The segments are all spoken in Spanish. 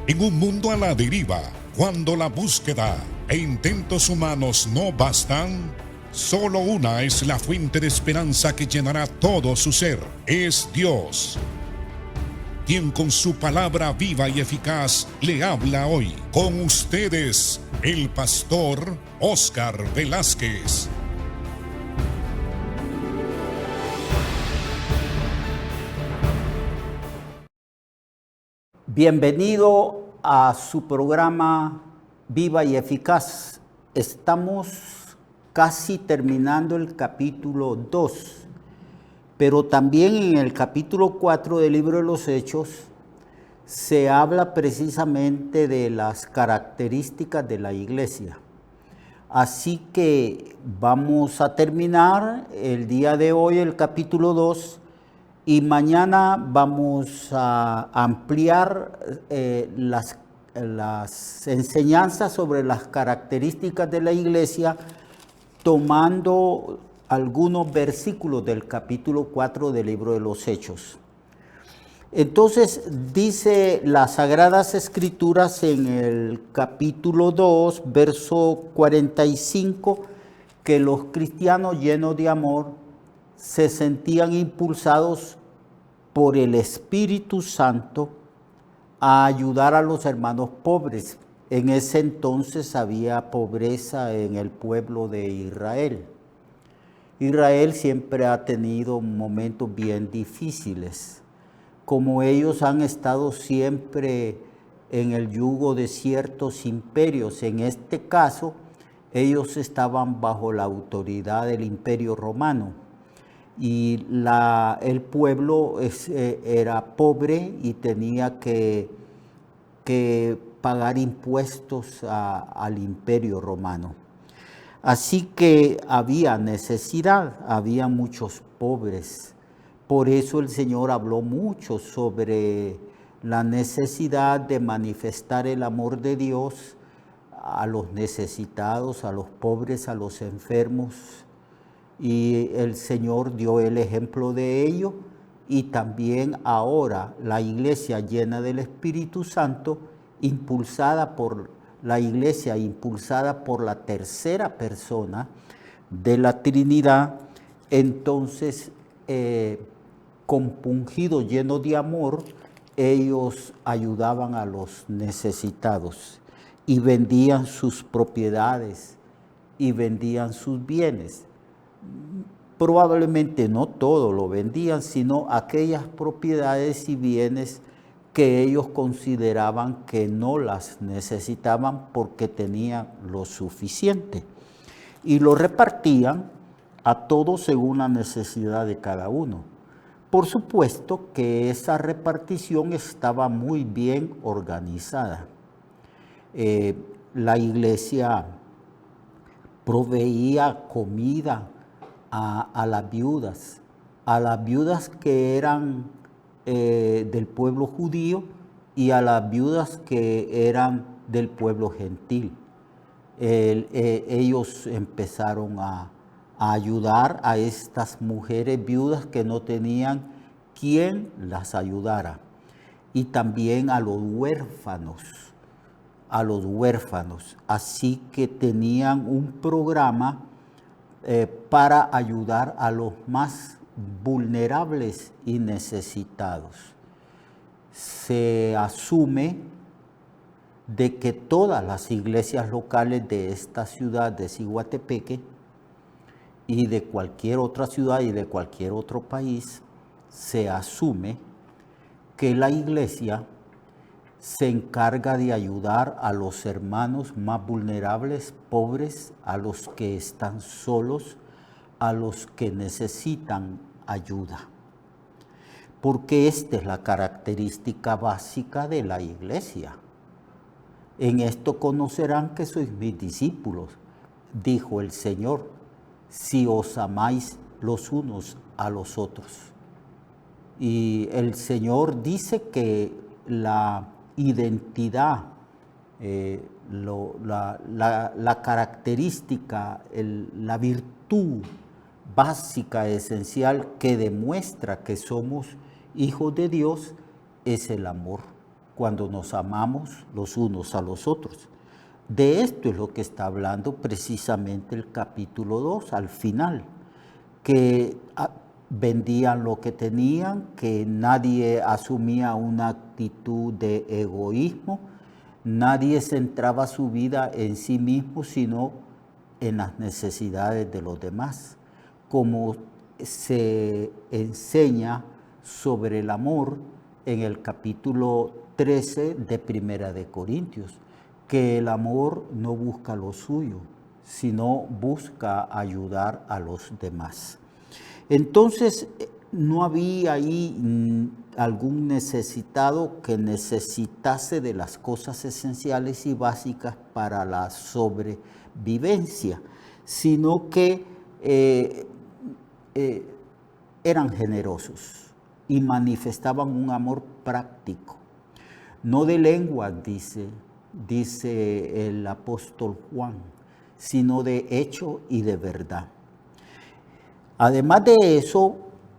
En un mundo a la deriva, cuando la búsqueda e intentos humanos no bastan, solo una es la fuente de esperanza que llenará todo su ser. Es Dios, quien con su palabra viva y eficaz le habla hoy. Con ustedes, el pastor Óscar Velázquez. Bienvenido a su programa Viva y Eficaz. Estamos casi terminando el capítulo 2, pero también en el capítulo 4 del libro de los Hechos se habla precisamente de las características de la iglesia. Así que vamos a terminar el día de hoy el capítulo 2 y mañana vamos a ampliar las enseñanzas sobre las características de la iglesia, tomando algunos versículos del capítulo 4 del libro de los Hechos. Entonces dice las Sagradas Escrituras en el capítulo 2, verso 45, que los cristianos llenos de amor se sentían impulsados por el Espíritu Santo a ayudar a los hermanos pobres. En ese entonces había pobreza en el pueblo de Israel. Israel siempre ha tenido momentos bien difíciles. Como ellos han estado siempre en el yugo de ciertos imperios, en este caso, ellos estaban bajo la autoridad del Imperio Romano. Y el pueblo era pobre y tenía que pagar impuestos al Imperio Romano. Así que había necesidad, había muchos pobres. Por eso el Señor habló mucho sobre la necesidad de manifestar el amor de Dios a los necesitados, a los pobres, a los enfermos. Y el Señor dio el ejemplo de ello, y también ahora la iglesia llena del Espíritu Santo, impulsada por la iglesia, impulsada por la tercera persona de la Trinidad, entonces compungidos, llenos de amor, ellos ayudaban a los necesitados y vendían sus propiedades y vendían sus bienes. Probablemente no todo lo vendían, sino aquellas propiedades y bienes que ellos consideraban que no las necesitaban porque tenían lo suficiente. Y lo repartían a todos según la necesidad de cada uno. Por supuesto que esa repartición estaba muy bien organizada. La iglesia proveía comida a las viudas que eran del pueblo judío y a las viudas que eran del pueblo gentil. Ellos empezaron a ayudar a estas mujeres viudas que no tenían quien las ayudara, y también a los huérfanos. Así que tenían un programa para ayudar a los más vulnerables y necesitados. Se asume de que todas las iglesias locales de esta ciudad de Ciguatepeque y de cualquier otra ciudad y de cualquier otro país, se asume que la iglesia se encarga de ayudar a los hermanos más vulnerables, pobres, a los que están solos, a los que necesitan ayuda. Porque esta es la característica básica de la iglesia. En esto conocerán que sois mis discípulos, dijo el Señor, si os amáis los unos a los otros. Y el Señor dice que la identidad, la característica, la virtud básica, esencial, que demuestra que somos hijos de Dios, es el amor. cuando nos amamos los unos a los otros. De esto es lo que está hablando precisamente el capítulo 2 al final, que vendían lo que tenían, que nadie asumía una actitud de egoísmo, nadie centraba su vida en sí mismo, sino en las necesidades de los demás, como se enseña sobre el amor en el capítulo 13 de Primera de Corintios, que el amor no busca lo suyo, sino busca ayudar a los demás. Entonces, no había ahí algún necesitado que necesitase de las cosas esenciales y básicas para la sobrevivencia, sino que eran generosos y manifestaban un amor práctico, no de lengua, dice el apóstol Juan, sino de hecho y de verdad. Además de eso,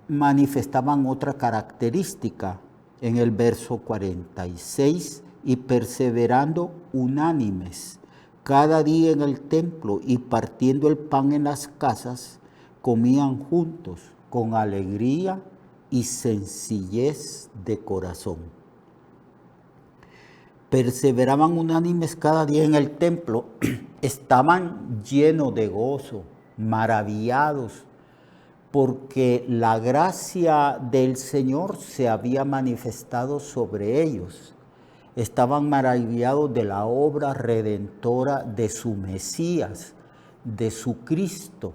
manifestaban otra característica en el verso 46, y perseverando unánimes cada día en el templo y partiendo el pan en las casas, comían juntos con alegría y sencillez de corazón. Perseveraban unánimes cada día en el templo, estaban llenos de gozo, maravillados, porque la gracia del Señor se había manifestado sobre ellos. Estaban maravillados de la obra redentora de su Mesías, de su Cristo,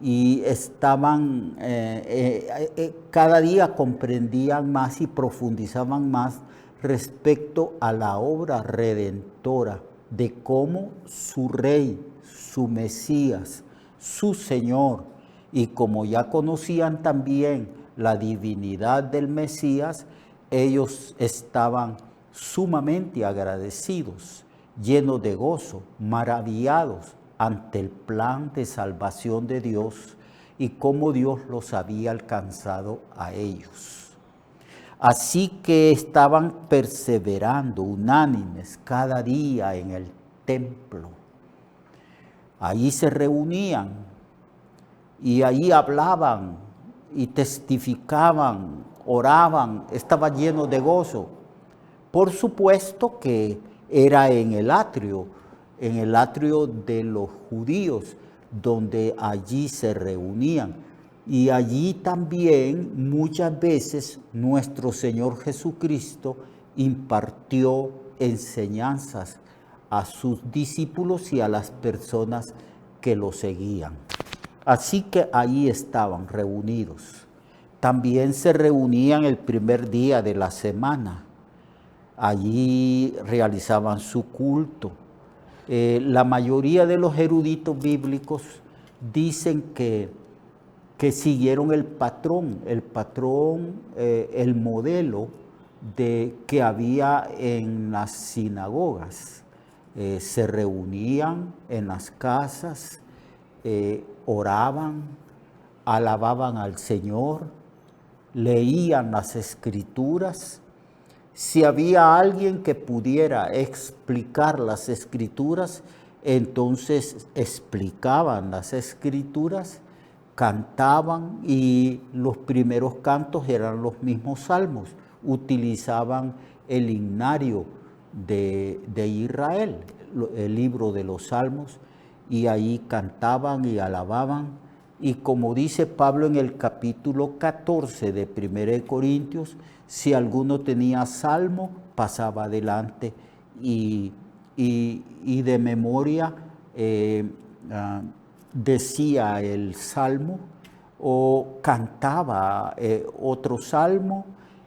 y estaban, cada día comprendían más y profundizaban más respecto a la obra redentora, de cómo su Rey, su Mesías, su Señor, y como ya conocían también la divinidad del Mesías, ellos estaban sumamente agradecidos, llenos de gozo, maravillados ante el plan de salvación de Dios y cómo Dios los había alcanzado a ellos. Así que estaban perseverando unánimes cada día en el templo. Allí se reunían y allí hablaban y testificaban, oraban, estaban llenos de gozo. Por supuesto que era en el atrio de los judíos, donde allí se reunían. Y allí también muchas veces nuestro Señor Jesucristo impartió enseñanzas a sus discípulos y a las personas que lo seguían. Así que ahí estaban reunidos. También se reunían el primer día de la semana. Allí realizaban su culto. La mayoría de los eruditos bíblicos dicen que siguieron el modelo que había en las sinagogas. Se reunían en las casas, oraban, alababan al Señor, leían las Escrituras. Si había alguien que pudiera explicar las Escrituras, entonces explicaban las Escrituras, cantaban, y los primeros cantos eran los mismos salmos. Utilizaban el himnario de Israel, el libro de los salmos, y ahí cantaban y alababan. Y como dice Pablo en el capítulo 14 de 1 Corintios, si alguno tenía salmo, pasaba adelante y de memoria decía el salmo o cantaba otro salmo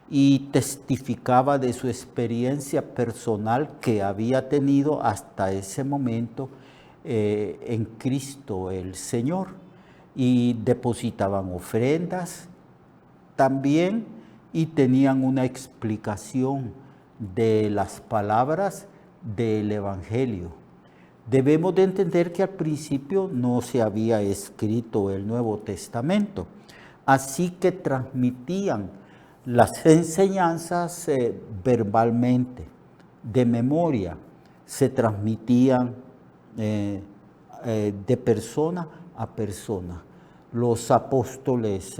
y testificaba de su experiencia personal que había tenido hasta ese momento en Cristo el Señor. Y depositaban ofrendas también y tenían una explicación de las palabras del Evangelio. Debemos de entender que al principio no se había escrito el Nuevo Testamento, así que transmitían Las enseñanzas verbalmente, de memoria, se transmitían de persona a persona. Los apóstoles,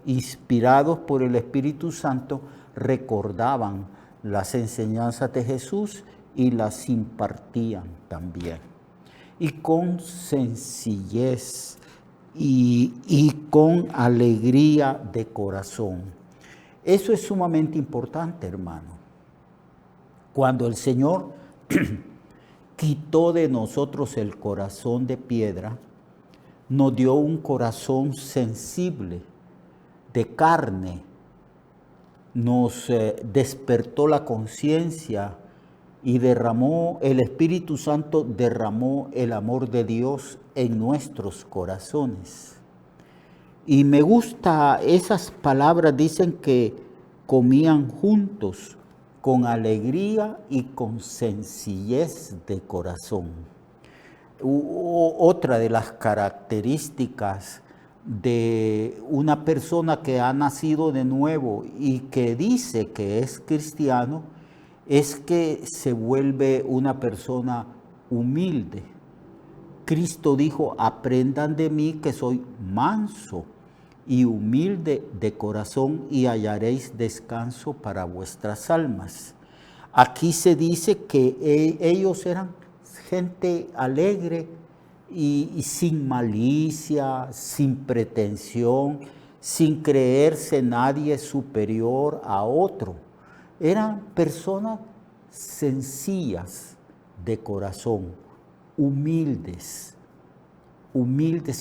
inspirados por el Espíritu Santo, recordaban las enseñanzas de Jesús y las impartían también. Y con sencillez y con alegría de corazón. Eso es sumamente importante, hermano. Cuando el Señor quitó de nosotros el corazón de piedra, nos dio un corazón sensible, de carne, nos despertó la conciencia y derramó, el Espíritu Santo derramó el amor de Dios en nuestros corazones. Y me gusta esas palabras, dicen que comían juntos con alegría y con sencillez de corazón. Otra de las características de una persona que ha nacido de nuevo y que dice que es cristiano es que se vuelve una persona humilde. Cristo dijo, aprendan de mí que soy manso y humilde de corazón y hallaréis descanso para vuestras almas. Aquí se dice que ellos eran gente alegre y sin malicia, sin pretensión, sin creerse nadie superior a otro. Eran personas sencillas de corazón, humildes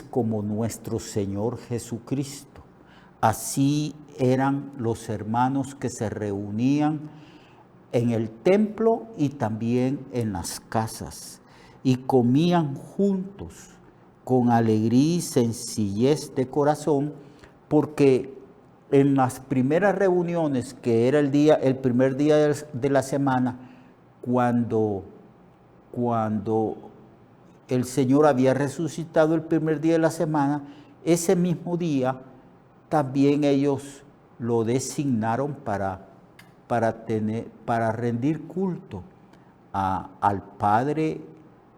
como nuestro Señor Jesucristo. Así eran los hermanos que se reunían en el templo y también en las casas, y comían juntos con alegría y sencillez de corazón, porque en las primeras reuniones, que era el primer día de la semana, cuando el Señor había resucitado el primer día de la semana, ese mismo día también ellos lo designaron para rendir culto al Padre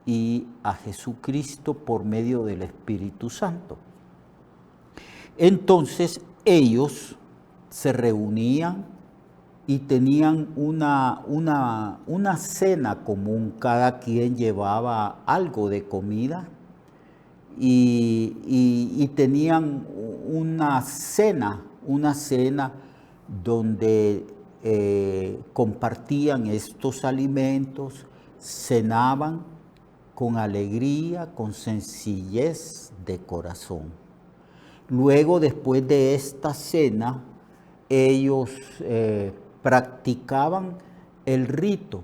y a Jesucristo por medio del Espíritu Santo. Entonces ellos se reunían y tenían una cena común, cada quien llevaba algo de comida y tenían una cena donde compartían estos alimentos, cenaban con alegría, con sencillez de corazón. Luego, después de esta cena, ellos practicaban el rito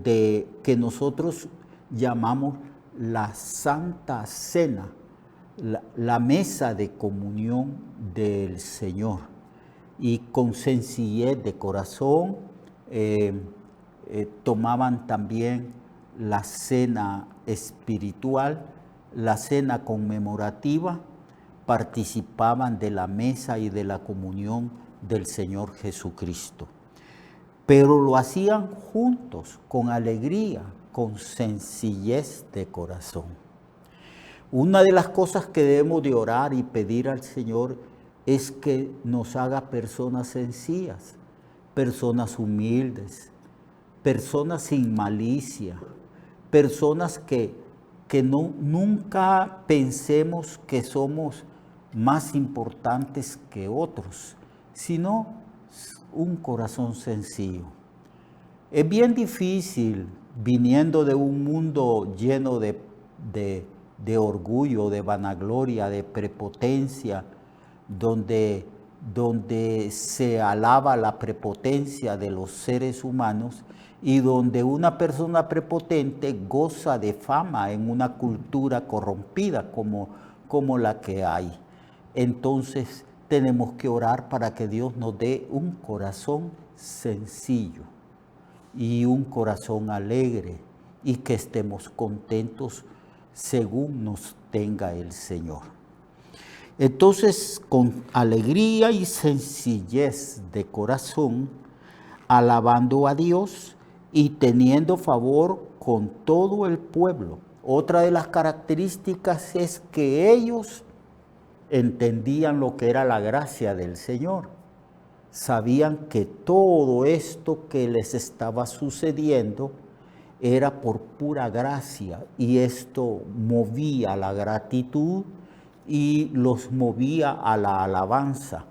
de que nosotros llamamos la Santa Cena, la mesa de comunión del Señor. Y con sencillez de corazón tomaban también la cena espiritual, la cena conmemorativa, participaban de la mesa y de la comunión del Señor Jesucristo. Pero lo hacían juntos, con alegría, con sencillez de corazón. Una de las cosas que debemos de orar y pedir al Señor es que nos haga personas sencillas, personas humildes, personas sin malicia, personas que nunca pensemos que somos más importantes que otros, sino un corazón sencillo. Es bien difícil, viniendo de un mundo lleno de orgullo, de vanagloria, de prepotencia, donde se alaba la prepotencia de los seres humanos y donde una persona prepotente goza de fama en una cultura corrompida como la que hay. Entonces tenemos que orar para que Dios nos dé un corazón sencillo y un corazón alegre y que estemos contentos según nos tenga el Señor. Entonces, con alegría y sencillez de corazón, alabando a Dios y teniendo favor con todo el pueblo. Otra de las características es que ellos entendían lo que era la gracia del Señor. Sabían que todo esto que les estaba sucediendo era por pura gracia, y esto movía la gratitud y los movía a la alabanza.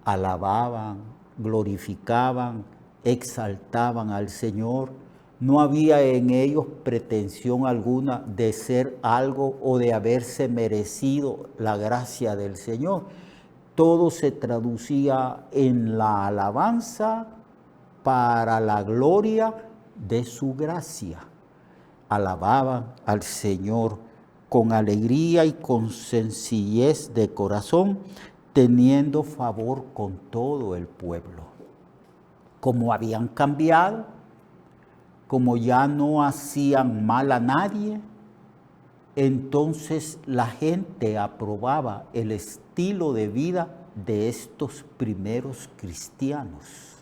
Alababan, glorificaban, exaltaban al Señor. No había en ellos pretensión alguna de ser algo o de haberse merecido la gracia del Señor. Todo se traducía en la alabanza para la gloria de su gracia. Alababan al Señor con alegría y con sencillez de corazón, teniendo favor con todo el pueblo. Como habían cambiado, como ya no hacían mal a nadie, entonces la gente aprobaba el estilo de vida de estos primeros cristianos.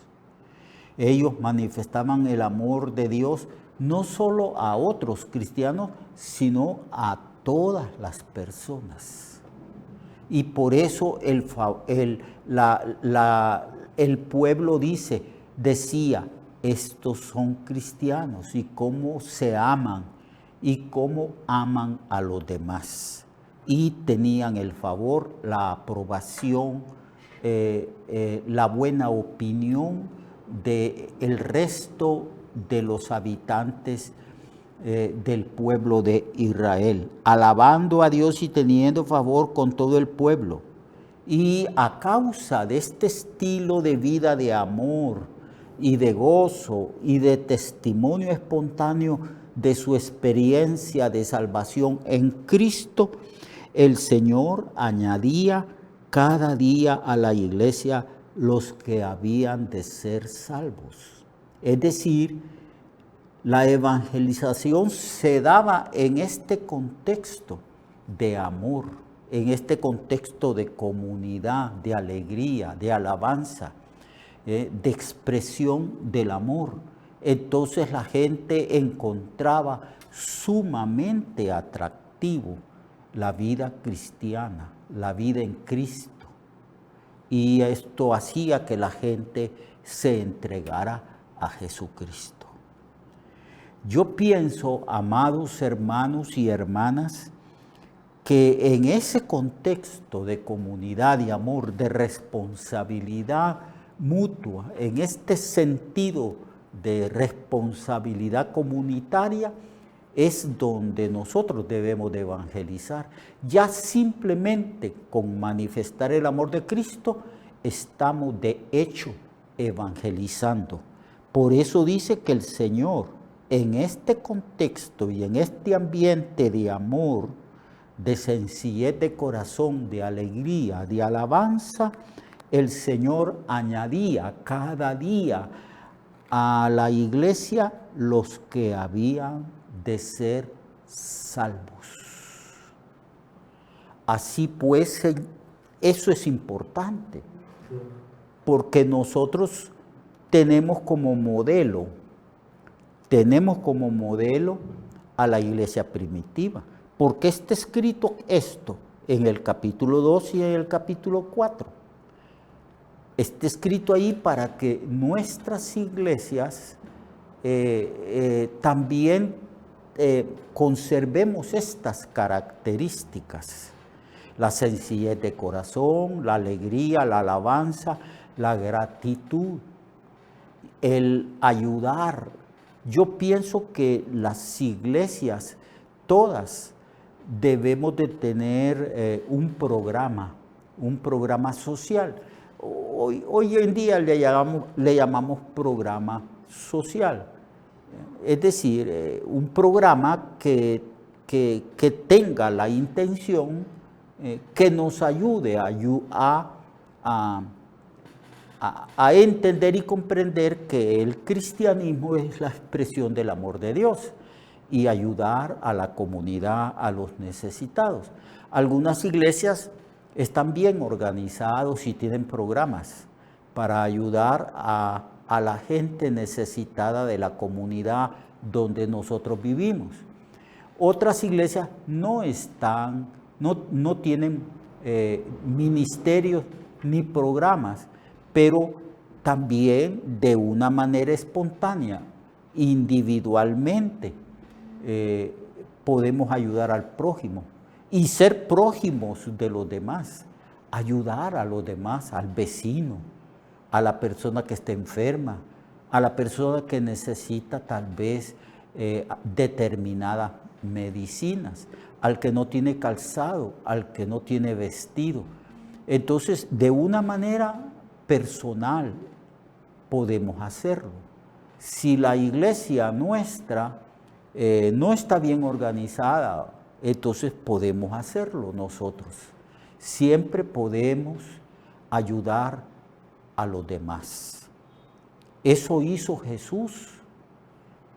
Ellos manifestaban el amor de Dios no solo a otros cristianos, sino a todas las personas. Y por eso el pueblo decía, estos son cristianos, y cómo se aman y cómo aman a los demás. Y tenían el favor, la aprobación, la buena opinión del resto de los habitantes del pueblo de Israel, alabando a Dios y teniendo favor con todo el pueblo. Y a causa de este estilo de vida de amor y de gozo y de testimonio espontáneo de su experiencia de salvación en Cristo, el Señor añadía cada día a la iglesia los que habían de ser salvos. Es decir, la evangelización se daba en este contexto de amor, en este contexto de comunidad, de alegría, de alabanza, de expresión del amor. Entonces la gente encontraba sumamente atractivo la vida cristiana, la vida en Cristo. Y esto hacía que la gente se entregara a Jesucristo. Yo pienso, amados hermanos y hermanas, que en ese contexto de comunidad y amor, de responsabilidad mutua, en este sentido de responsabilidad comunitaria, es donde nosotros debemos de evangelizar. Ya simplemente con manifestar el amor de Cristo, estamos de hecho evangelizando. Por eso dice que el Señor, en este contexto y en este ambiente de amor, de sencillez de corazón, de alegría, de alabanza, el Señor añadía cada día a la iglesia los que habían de ser salvos. Así pues, eso es importante, porque nosotros tenemos como modelo a la iglesia primitiva. ¿Por qué está escrito esto en el capítulo 2 y en el capítulo 4? Está escrito ahí para que nuestras iglesias también conservemos estas características: la sencillez de corazón, la alegría, la alabanza, la gratitud, el ayudar. Yo pienso que las iglesias todas debemos de tener un programa social. Hoy en día le llamamos programa social. Es decir, un programa que tenga la intención que nos ayude a entender y comprender que el cristianismo es la expresión del amor de Dios y ayudar a la comunidad, a los necesitados. Algunas iglesias están bien organizados y tienen programas para ayudar a la gente necesitada de la comunidad donde nosotros vivimos. Otras iglesias no tienen ministerios ni programas, pero también de una manera espontánea, individualmente, podemos ayudar al prójimo y ser prójimos de los demás, ayudar a los demás, al vecino, a la persona que está enferma, a la persona que necesita tal vez determinadas medicinas, al que no tiene calzado, al que no tiene vestido. Entonces, de una manera personal podemos hacerlo. Si la iglesia nuestra no está bien organizada, entonces podemos hacerlo nosotros. Siempre podemos ayudar a los demás. Eso hizo Jesús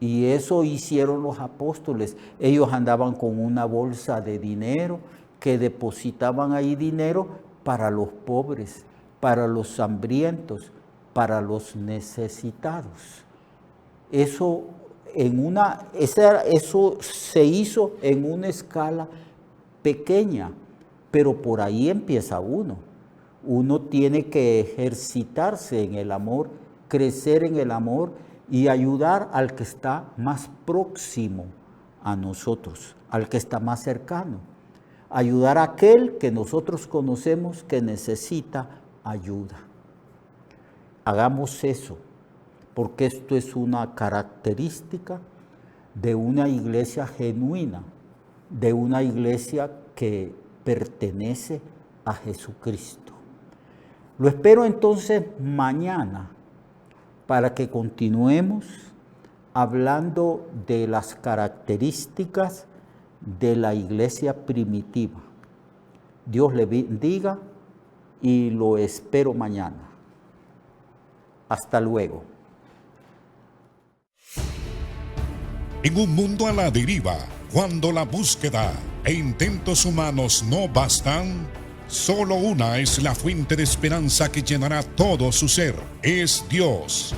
y eso hicieron los apóstoles. Ellos andaban con una bolsa de dinero que depositaban ahí dinero para los pobres, para los hambrientos, para los necesitados. Eso se hizo en una escala pequeña, pero por ahí empieza uno. Uno tiene que ejercitarse en el amor, crecer en el amor y ayudar al que está más próximo a nosotros, al que está más cercano. Ayudar a aquel que nosotros conocemos que necesita ayuda. Hagamos eso, porque esto es una característica de una iglesia genuina, de una iglesia que pertenece a Jesucristo. Lo espero entonces mañana para que continuemos hablando de las características de la iglesia primitiva. Dios le bendiga y lo espero mañana. Hasta luego. En un mundo a la deriva, cuando la búsqueda e intentos humanos no bastan, solo una es la fuente de esperanza que llenará todo su ser. Es Dios,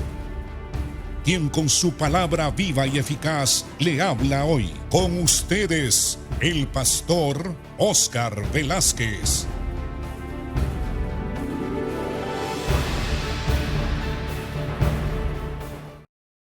quien con su palabra viva y eficaz le habla hoy. Con ustedes, el pastor Óscar Velázquez.